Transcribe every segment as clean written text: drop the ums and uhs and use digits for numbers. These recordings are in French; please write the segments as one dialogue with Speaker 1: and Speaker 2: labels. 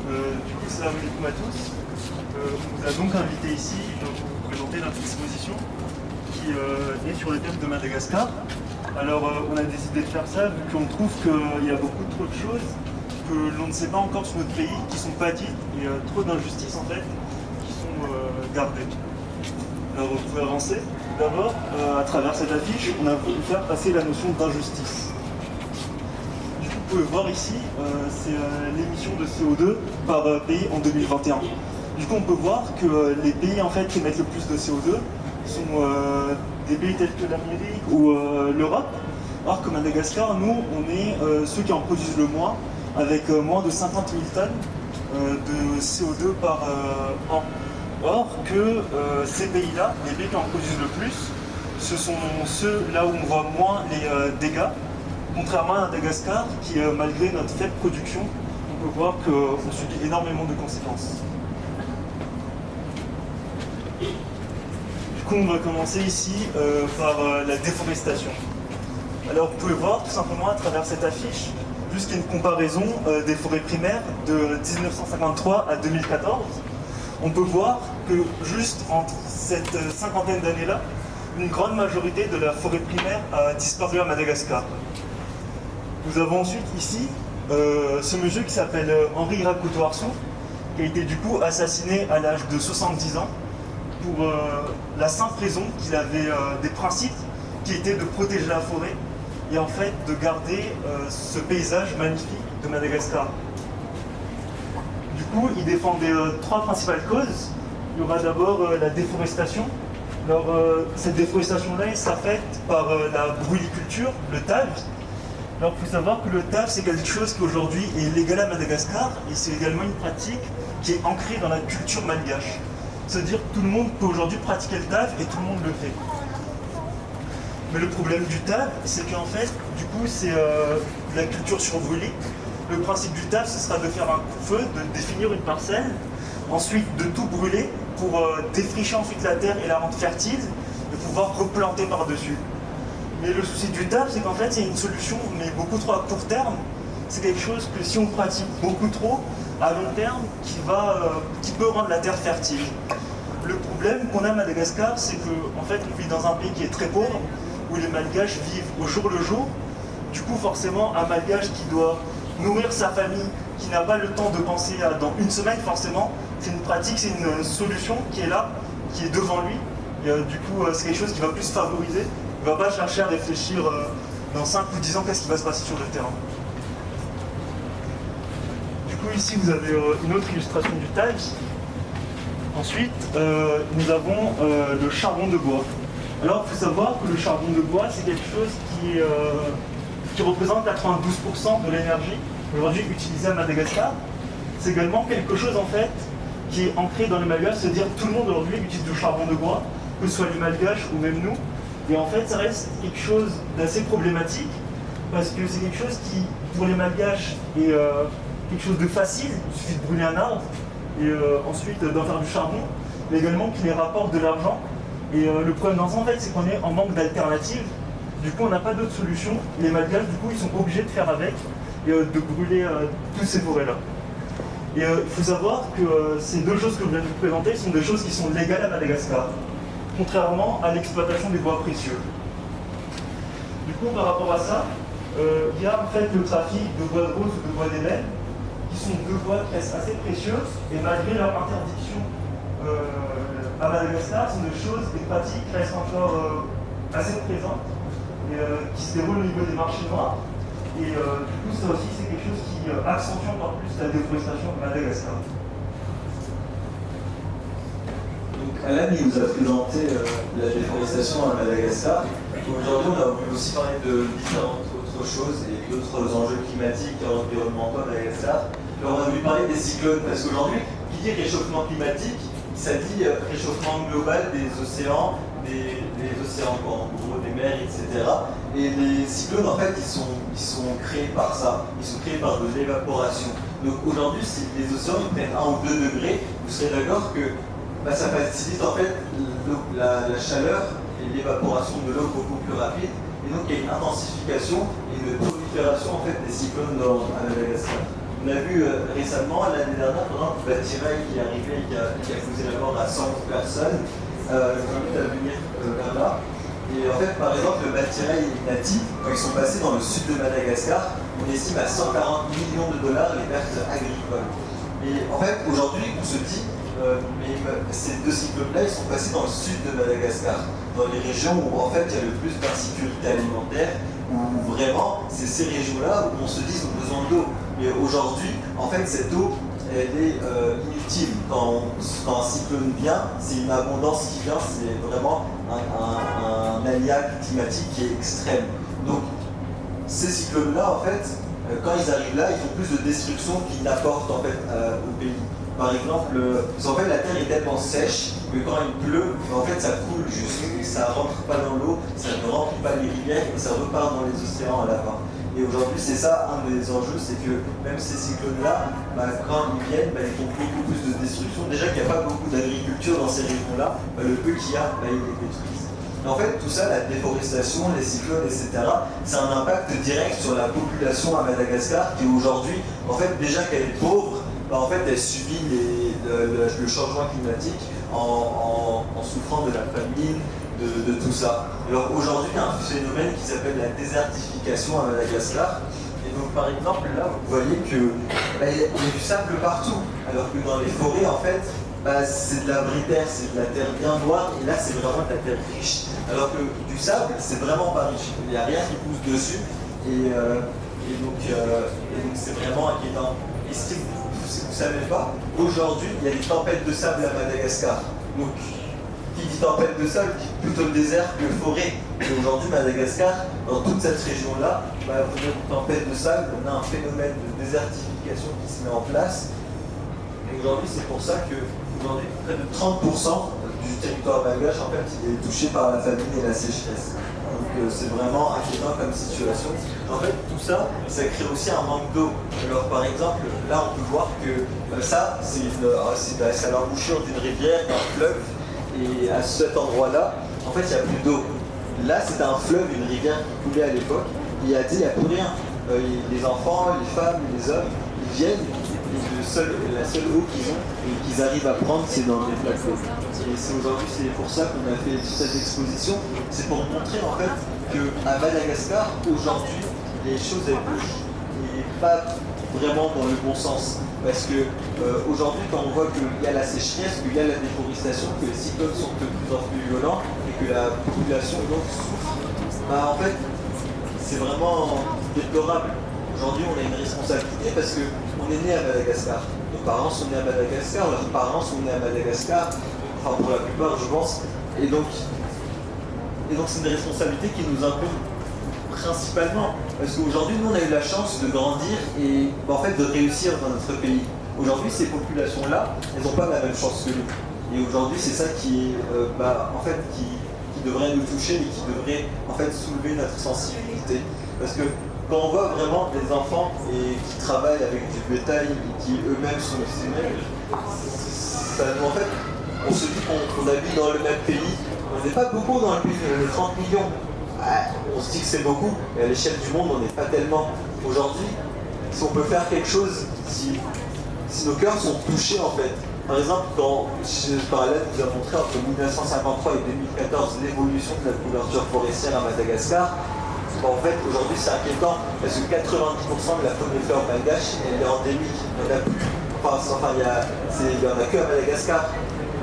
Speaker 1: Du coup, salam alaikum à tous. On vous a donc invité ici pour vous présenter notre exposition qui est sur le thème de Madagascar. Alors, on a décidé de faire ça vu qu'on trouve qu'il y a beaucoup trop de choses que l'on ne sait pas encore sur notre pays, qui sont pas dites, et trop d'injustices en fait, qui sont gardées. Alors, vous pouvez avancer. D'abord, à travers cette affiche, on a voulu faire passer la notion d'injustice. Du coup, vous pouvez voir ici, c'est l'émission de CO2 par pays en 2021. Du coup, on peut voir que les pays en fait qui émettent le plus de CO2 sont des pays tels que l'Amérique ou l'Europe. Alors que Madagascar, nous, on est ceux qui en produisent le moins, avec moins de 50 000 tonnes de CO2 par an. Or que ces pays-là, les pays qui en produisent le plus, ce sont ceux là où on voit moins les dégâts, contrairement à Madagascar qui, malgré notre faible production, on peut voir qu'on subit énormément de conséquences. Du coup, on va commencer ici par la déforestation. Alors, vous pouvez voir tout simplement à travers cette affiche, juste une comparaison des forêts primaires de 1953 à 2014. On peut voir que juste entre cette cinquantaine d'années-là, une grande majorité de la forêt primaire a disparu à Madagascar. Nous avons ensuite ici ce monsieur qui s'appelle Henri Rakoto-Arso, qui a été du coup assassiné à l'âge de 70 ans pour la simple raison qu'il avait des principes qui étaient de protéger la forêt et en fait de garder ce paysage magnifique de Madagascar. Du coup, il défendait trois principales causes. Il y aura d'abord la déforestation. Alors, cette déforestation-là, elle s'affecte par la brûliculture, le TAV. Alors, il faut savoir que le TAV, c'est quelque chose qui aujourd'hui est légal à Madagascar et c'est également une pratique qui est ancrée dans la culture malgache. C'est-à-dire que tout le monde peut aujourd'hui pratiquer le TAV et tout le monde le fait. Mais le problème du TAV, c'est qu'en fait, du coup, c'est de la culture sur brûlis. Le principe du TAV, ce sera de faire un coup-feu, de définir une parcelle, ensuite de tout brûler pour défricher ensuite la terre et la rendre fertile et pouvoir replanter par-dessus. Mais le souci du TAV, c'est qu'en fait, c'est une solution, mais beaucoup trop à court terme. C'est quelque chose que si on pratique beaucoup trop, à long terme, qui peut rendre la terre fertile. Le problème qu'on a à Madagascar, c'est qu'en fait, on vit dans un pays qui est très pauvre, où les Malgaches vivent au jour le jour. Du coup, forcément, un Malgache qui doit nourrir sa famille, qui n'a pas le temps de penser à dans une semaine, forcément, c'est une pratique, c'est une solution qui est là, qui est devant lui. Et du coup, c'est quelque chose qui va plus favoriser. Il ne va pas chercher à réfléchir dans 5 ou 10 ans qu'est-ce qui va se passer sur le terrain. Du coup, ici, vous avez une autre illustration du TAV. Ensuite, nous avons le charbon de bois. Alors, il faut savoir que le charbon de bois, c'est quelque chose qui représente 92% de l'énergie aujourd'hui utilisée à Madagascar. C'est également quelque chose en fait qui est ancré dans les Malgaches, c'est-à-dire que tout le monde aujourd'hui utilise du charbon de bois, que ce soit les Malgaches ou même nous. Et en fait, ça reste quelque chose d'assez problématique parce que c'est quelque chose qui, pour les Malgaches, est quelque chose de facile. Il suffit de brûler un arbre et ensuite d'en faire du charbon, mais également qui les rapporte de l'argent. Et le problème dans ça, en fait, c'est qu'on est en manque d'alternatives. Du coup, on n'a pas d'autre solution. Les Malgaches, du coup, ils sont obligés de faire avec et de brûler toutes ces forêts-là. Et il faut savoir que ces deux choses que je viens de vous présenter sont des choses qui sont légales à Madagascar, contrairement à l'exploitation des bois précieux. Du coup, par rapport à ça, il y a en fait le trafic de bois de rose ou de bois d'ébène, qui sont deux bois qui restent assez précieux, et malgré leur interdiction à Madagascar, sont des choses, des pratiques qui restent encore assez présentes et qui se déroulent au niveau des marchés noirs. Et du coup, ça aussi, c'est quelque chose qui accentue encore plus la déforestation de Madagascar.
Speaker 2: Donc, Alan, il nous a présenté la déforestation à Madagascar. Aujourd'hui, on a voulu aussi parler de différentes autres choses et d'autres enjeux climatiques et environnementaux à Madagascar. Alors, on a voulu parler des cyclones, parce qu'aujourd'hui, qui dit réchauffement climatique, ça dit réchauffement global des océans, des océans en gros, des mers, etc. Et les cyclones, en fait, ils sont créés par ça. Ils sont créés par de l'évaporation. Donc aujourd'hui, si les océans prennent 1 ou 2 degrés, vous serez d'accord que ça facilite en fait la chaleur et l'évaporation de l'eau beaucoup plus rapide. Et donc il y a une intensification et une prolifération en fait, des cyclones à Madagascar. On a vu récemment, l'année dernière, pendant le Tirail qui est arrivé et qui a causé la mort à 100 personnes. Je vous invite à venir vers là. Et en fait, par exemple, le Tirail et Nati, quand ils sont passés dans le sud de Madagascar, on estime à 140 millions de dollars les pertes agricoles. Et en fait, aujourd'hui, on se dit, mais ces deux cyclones-là, ils sont passés dans le sud de Madagascar, dans les régions où en fait il y a le plus d'insécurité alimentaire, où vraiment c'est ces régions-là où on se dit qu'ils ont besoin d'eau. Mais aujourd'hui, en fait, cette eau, elle est inutile. Quand un cyclone vient, c'est une abondance qui vient, c'est vraiment un aléa climatique qui est extrême. Donc, ces cyclones-là, en fait, quand ils arrivent là, ils font plus de destruction qu'ils n'apportent en fait au pays. Par exemple, en fait, la terre est tellement sèche que quand il pleut, en fait, ça coule juste, ça rentre pas dans l'eau, ça ne remplit pas les rivières et ça repart dans les océans à la fin. Et aujourd'hui, c'est ça un des enjeux, c'est que même ces cyclones-là, quand ils viennent, ils font beaucoup plus de destruction. Déjà qu'il n'y a pas beaucoup d'agriculture dans ces régions-là, le peu qu'il y a, ils les détruisent. Et en fait, tout ça, la déforestation, les cyclones, etc., c'est un impact direct sur la population à Madagascar qui aujourd'hui, en fait, déjà qu'elle est pauvre, en fait, elle subit le changement climatique en souffrant de la famine, de tout ça. Alors aujourd'hui, il y a un phénomène qui s'appelle la désertification à Madagascar. Et donc par exemple, là, vous voyez qu'il y a du sable partout. Alors que dans les forêts, en fait, c'est de la vraie terre, c'est de la terre bien noire. Et là, c'est vraiment de la terre riche. Alors que du sable, c'est vraiment pas riche. Il n'y a rien qui pousse dessus. Et donc c'est vraiment inquiétant. Et si vous ne savez pas, aujourd'hui, il y a des tempêtes de sable à Madagascar. Donc, qui dit tempête de sable dit plutôt le désert que forêt. Et aujourd'hui, Madagascar, dans toute cette région-là, on a une tempête de sable, on a un phénomène de désertification qui se met en place. Et aujourd'hui, c'est pour ça que aujourd'hui, près de 30% du territoire malgache, en fait, il est touché par la famine et la sécheresse. Donc c'est vraiment inquiétant comme situation. En fait, tout ça, ça crée aussi un manque d'eau. Alors par exemple, là, on peut voir que ça, c'est l'embouchure d'une rivière, d'un fleuve. Et à cet endroit-là, en fait, il n'y a plus d'eau. Là, c'était un fleuve, une rivière qui coulait à l'époque. Il a dit, il n'y a plus rien. Les enfants, les femmes, les hommes, ils viennent. Et la seule eau qu'ils ont et qu'ils arrivent à prendre, c'est dans les flaques d'eau. Et aujourd'hui, c'est pour ça qu'on a fait toute cette exposition. C'est pour montrer en fait qu'à Madagascar, aujourd'hui, les choses elles bougent. Et pas vraiment dans le bon sens. Parce que aujourd'hui, quand on voit qu'il y a la sécheresse, qu'il y a la déforestation, que les cyclones sont de plus en plus violents et que la population donc souffre, en fait, c'est vraiment déplorable. Aujourd'hui, on a une responsabilité parce qu'on est né à Madagascar. Nos parents sont nés à Madagascar, leurs parents sont nés à Madagascar, enfin pour la plupart, je pense. Et donc c'est une responsabilité qui nous incombe principalement. Parce qu'aujourd'hui, nous, on a eu la chance de grandir et en fait de réussir dans notre pays. Aujourd'hui, ces populations-là, elles n'ont pas la même chance que nous. Et aujourd'hui, c'est ça qui devrait nous toucher et qui devrait en fait soulever notre sensibilité. Parce que quand on voit vraiment des enfants qui travaillent avec du bétail et qui eux-mêmes sont musulmans, en fait, on se dit qu'on habite dans le même pays. On n'est pas beaucoup dans le pays, on est 30 millions. On se dit que c'est beaucoup, mais à l'échelle du monde, on n'est pas tellement. Aujourd'hui, si on peut faire quelque chose, si nos cœurs sont touchés en fait. Par exemple, quand Parallèle nous a montré entre 1953 et 2014 l'évolution de la couverture forestière à Madagascar, en fait, aujourd'hui, c'est inquiétant parce que 90% de la faune et flore malgache, elle est endémique. Il n'y en a plus. Il n'y en a que à Madagascar.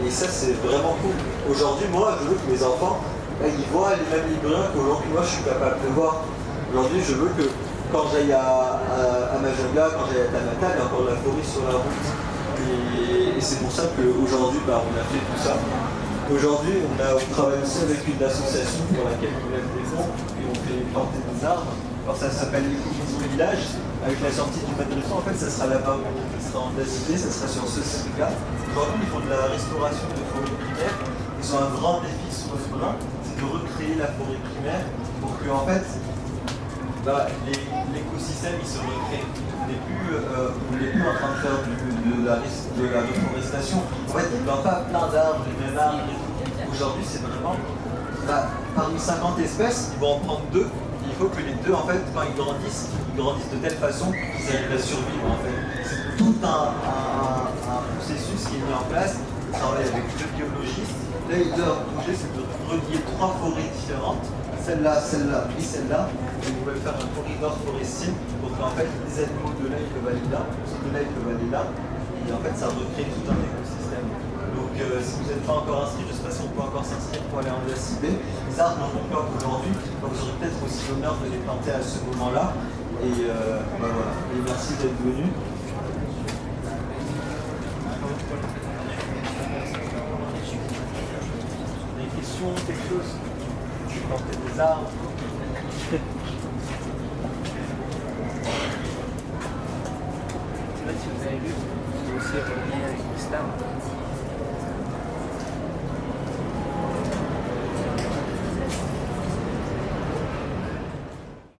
Speaker 2: Et ça, c'est vraiment cool. Aujourd'hui, moi, je veux que mes enfants, ils voient les mêmes librairies qu'aujourd'hui, moi, je suis capable de voir. Aujourd'hui, je veux que quand j'aille à Majunga, quand j'aille à Tamata, il y a encore la forêt sur la route. Et c'est pour ça qu'aujourd'hui, on a fait tout ça. Aujourd'hui, on travaille aussi avec une association pour laquelle on lève des fonds et on fait planter des arbres. Alors ça s'appelle l'écovision village. Avec la sortie du madrasa, en fait, ça sera là-bas. Ça sera en Dacité, ça sera sur ce site-là. Aujourd'hui, ils font de la restauration de forêts primaires. Ils ont un grand défi sur ce brin, c'est de recréer la forêt primaire pour que, en fait, l'écosystème il se recrée. On n'est plus en train de faire de la reforestation. En fait, on ne plante pas plein d'arbres, les mêmes arbres. Aujourd'hui, c'est vraiment parmi 50 espèces, ils vont en prendre 2, ils il faut que les deux, en fait, quand ils grandissent de telle façon qu'ils arrivent à survivre, en fait. C'est tout un processus qui est mis en place. Ils travaillent avec deux biologistes. Là, leur projet, c'est de relier 3 forêts différentes. Celle-là, celle-là, puis celle-là. Et vous pouvez faire un corridor forestier pour qu'en fait, les animaux de là, ils peuvent aller là, ceux de là, ils peuvent aller là. Et en fait, ça recrée tout un écosystème. Donc, si vous n'êtes pas encore inscrit, je ne sais pas si on peut encore s'inscrire pour aller en SIB. Les arbres n'en ont pas aujourd'hui. Donc, vous aurez peut-être aussi l'honneur de les planter à ce moment-là. Et voilà. Et merci d'être venu. Des questions, quelque chose? Planter des arbres.
Speaker 3: Si vous avez vu, c'est aussi relié avec l'islam.